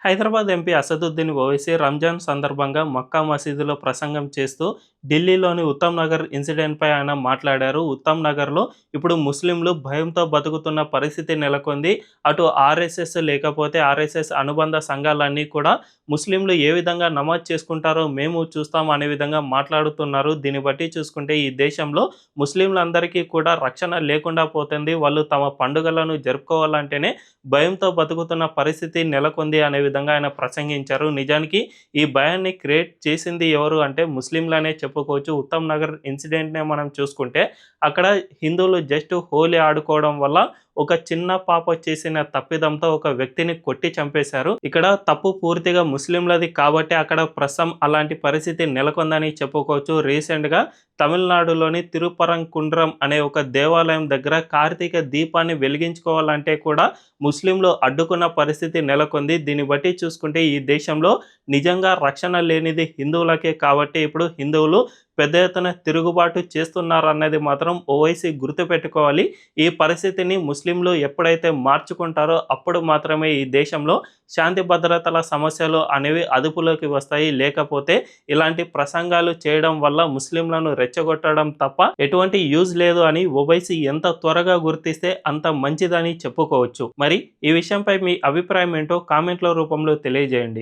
Hyderabad MP Asaduddin Owaisi Ramzan సందర్భంగా మక్కా మసీదులో ప్రసంగం చేస్తూ ఢిల్లీలోని ఉత్తమ్ నగర్ ఇన్సిడెంట్పై ఆయన మాట్లాడారు. ఉత్తమ్ నగర్లో ఇప్పుడు ముస్లింలు భయంతో బతుకుతున్న పరిస్థితి నెలకొంది. అటు ఆర్ఎస్ఎస్ లేకపోతే ఆర్ఎస్ఎస్ అనుబంధ సంఘాలన్నీ కూడా ముస్లింలు ఏ విధంగా నమాజ్ చేసుకుంటారో మేము చూస్తాం అనే విధంగా మాట్లాడుతున్నారు. దీన్ని బట్టి చూసుకుంటే ఈ దేశంలో ముస్లింలందరికీ కూడా రక్షణ లేకుండా పోతుంది. వాళ్ళు తమ పండుగలను జరుపుకోవాలంటేనే భయంతో బతుకుతున్న పరిస్థితి నెలకొంది అనే విధంగా ఆయన ప్రసంగించారు. నిజానికి ఈ భయాన్ని క్రియేట్ చేసింది ఎవరు అంటే ముస్లింలనే చెప్పుకోవచ్చు. ఉత్తమ్ నగర్ ఇన్సిడెంట్‌నే మనం చూసుకుంటే అక్కడ హిందువులు జస్ట్ హోలీ ఆడుకోవడం వల్ల ఒక చిన్న పాప చేసిన తప్పిదంతో ఒక వ్యక్తిని కొట్టి చంపేశారు. ఇక్కడ తప్పు పూర్తిగా ముస్లింలది కాబట్టి అక్కడ ప్రస్తుతం అలాంటి పరిస్థితి నెలకొందని చెప్పుకోవచ్చు. రీసెంట్‌గా తమిళనాడులోని తిరుపరంకుండ్రం అనే ఒక దేవాలయం దగ్గర కార్తీక దీపాన్ని వెలిగించుకోవాలంటే కూడా ముస్లింలు అడ్డుకున్న పరిస్థితి నెలకొంది. దీన్ని బట్టి చూసుకుంటే ఈ దేశంలో నిజంగా రక్షణ లేనిది హిందువులకే కాబట్టి ఇప్పుడు హిందువులు పెద్ద ఎత్తున తిరుగుబాటు చేస్తున్నారన్నది మాత్రం ఓవైసీ గుర్తుపెట్టుకోవాలి. ఈ పరిస్థితిని ముస్లింలు ఎప్పుడైతే మార్చుకుంటారో అప్పుడు మాత్రమే ఈ దేశంలో శాంతి భద్రతల సమస్యలు అనేవి అదుపులోకి వస్తాయి. లేకపోతే ఇలాంటి ప్రసంగాలు చేయడం వల్ల ముస్లింలను రెచ్చగొట్టడం తప్ప ఎటువంటి యూజ్ లేదు అని ఓవైసీ ఎంత త్వరగా గుర్తిస్తే అంత మంచిదని చెప్పుకోవచ్చు. మరి ఈ విషయంపై మీ అభిప్రాయం ఏంటో కామెంట్ల రూపంలో తెలియజేయండి.